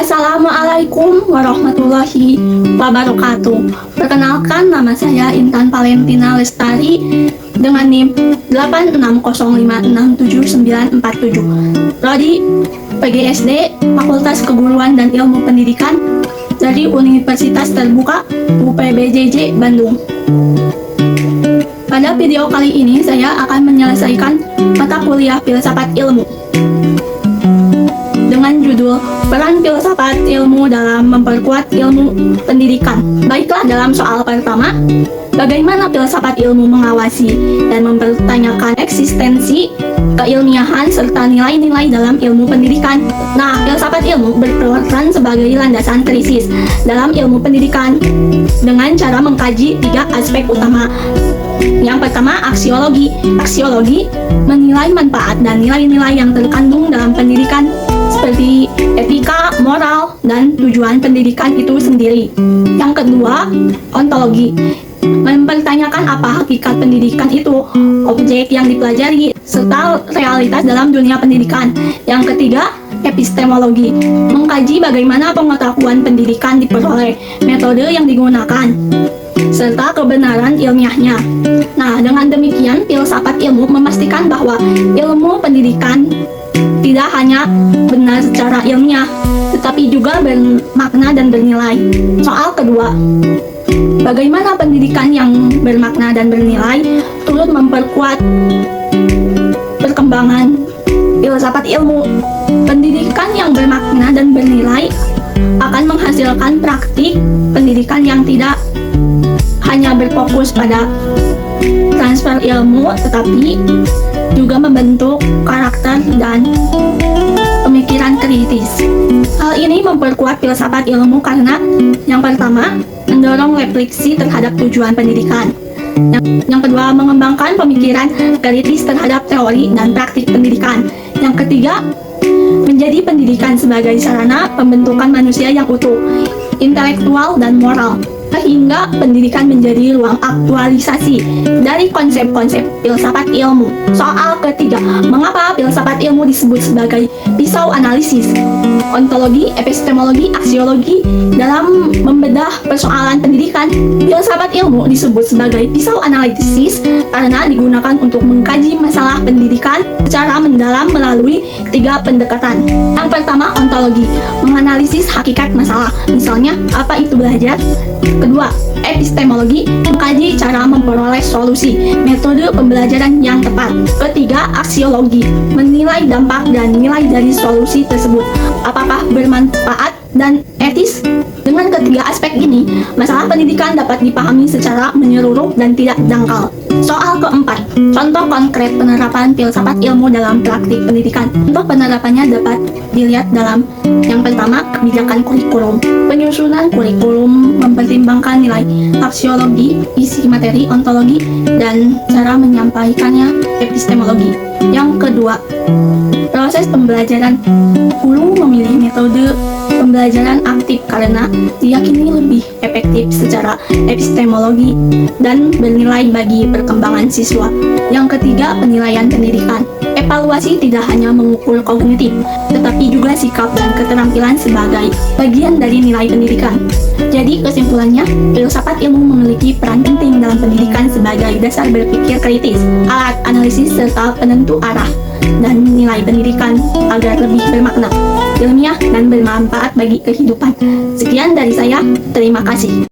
Assalamualaikum warahmatullahi wabarakatuh. Perkenalkan, nama saya Intan Valentina Lestari dengan NIM 86056797. Prodi PGSD Fakultas Keguruan dan Ilmu Pendidikan dari Universitas Terbuka UPBJJ Bandung. Pada video kali ini saya akan menyelesaikan mata kuliah Filsafat Ilmu dengan judul Peran Filsafat Ilmu dalam Memperkuat Ilmu Pendidikan. Baiklah, dalam soal pertama, bagaimana filsafat ilmu mengawasi dan mempertanyakan eksistensi, keilmiahan, serta nilai-nilai dalam ilmu pendidikan? Nah, filsafat ilmu berperan sebagai landasan krisis dalam ilmu pendidikan dengan cara mengkaji 3 aspek utama. Yang pertama, aksiologi. Aksiologi menilai manfaat dan nilai-nilai yang terkandung dalam pendidikan seperti etika, moral, dan tujuan pendidikan itu sendiri. Yang kedua, ontologi mempertanyakan apa hakikat pendidikan itu, objek yang dipelajari, serta realitas dalam dunia pendidikan. Yang ketiga, epistemologi mengkaji bagaimana pengetahuan pendidikan diperoleh, metode yang digunakan, serta kebenaran ilmiahnya. Nah, dengan demikian filsafat ilmu memastikan bahwa ilmu pendidikan tidak hanya benar secara ilmiah, tetapi juga bermakna dan bernilai. Soal kedua, bagaimana pendidikan yang bermakna dan bernilai turut memperkuat perkembangan filsafat ilmu. Pendidikan yang bermakna dan bernilai akan menghasilkan praktik pendidikan yang tidak hanya berfokus pada transfer ilmu, tetapi juga membentuk karakter dan pemikiran kritis. Hal ini memperkuat filsafat ilmu karena yang pertama, mendorong refleksi terhadap tujuan pendidikan. Yang kedua, mengembangkan pemikiran kritis terhadap teori dan praktik pendidikan. Yang ketiga, menjadi pendidikan sebagai sarana pembentukan manusia yang utuh, intelektual dan moral, sehingga pendidikan menjadi ruang aktualisasi dari konsep-konsep filsafat ilmu. Soal ketiga, mengapa filsafat ilmu disebut sebagai pisau analisis? Ontologi, epistemologi, aksiologi dalam membedah persoalan pendidikan. Filsafat ilmu disebut sebagai pisau analisis karena digunakan untuk mengkaji masalah pendidikan secara mendalam melalui 3 pendekatan. Yang pertama, ontologi, menganalisis hakikat masalah, misalnya apa itu belajar. Kedua, epistemologi, mengkaji cara memperoleh solusi, metode pembelajaran yang tepat. Ketiga, aksiologi, menilai dampak dan nilai dari solusi tersebut, apakah bermanfaat dan etis. Dengan ketiga aspek ini, masalah pendidikan dapat dipahami secara menyeluruh dan tidak dangkal. Soal keempat, contoh konkret penerapan filsafat ilmu dalam praktik pendidikan. Contoh penerapannya dapat dilihat dalam yang pertama, kebijakan kurikulum. Penyusunan kurikulum mempertimbangkan nilai aksiologi, isi materi, ontologi, dan cara menyampaikannya, epistemologi. Yang kedua, proses pembelajaran. Guru memilih metode pembelajaran aktif karena diyakini lebih efektif secara epistemologi dan bernilai bagi perkembangan siswa. Yang ketiga, penilaian pendidikan. Evaluasi tidak hanya mengukur kognitif, tetapi juga sikap dan keterampilan sebagai bagian dari nilai pendidikan. Jadi kesimpulannya, filsafat ilmu memiliki peran penting dalam pendidikan sebagai dasar berpikir kritis, alat analisis, serta penentu arah dan nilai pendidikan agar lebih bermakna, ilmiah, dan bermanfaat bagi kehidupan. Sekian dari saya, terima kasih.